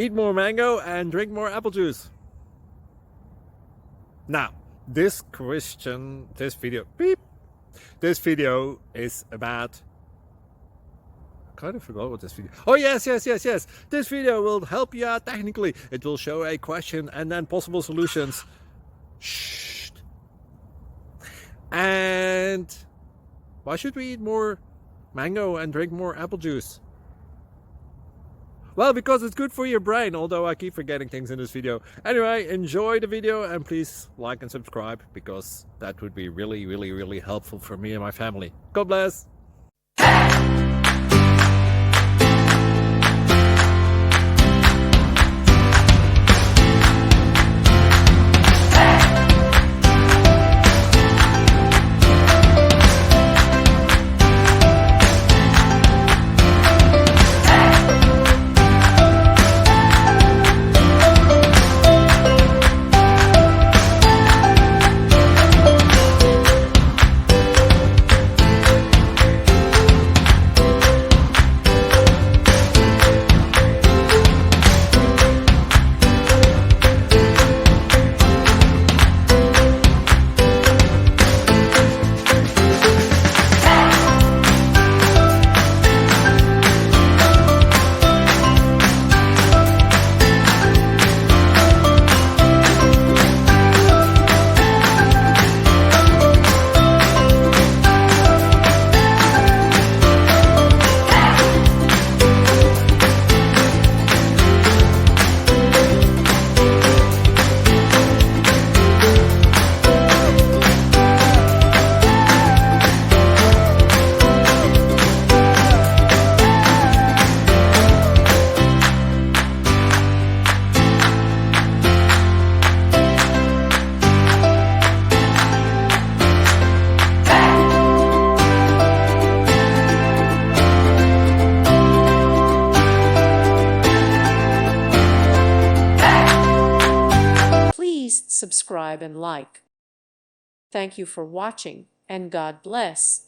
eat more mango and drink more apple juice. Now, this video is about, I kind of forgot what this video. Oh yes. This video will help you out technically. It will show a question and then possible solutions. Shh. And why should we eat more mango and drink more apple juice? Well, because it's good for your brain, although I keep forgetting things in this video. Anyway, enjoy the video and please like and subscribe, because that would be really helpful for me and my family. God bless! Subscribe and like. Thank you for watching, and God bless.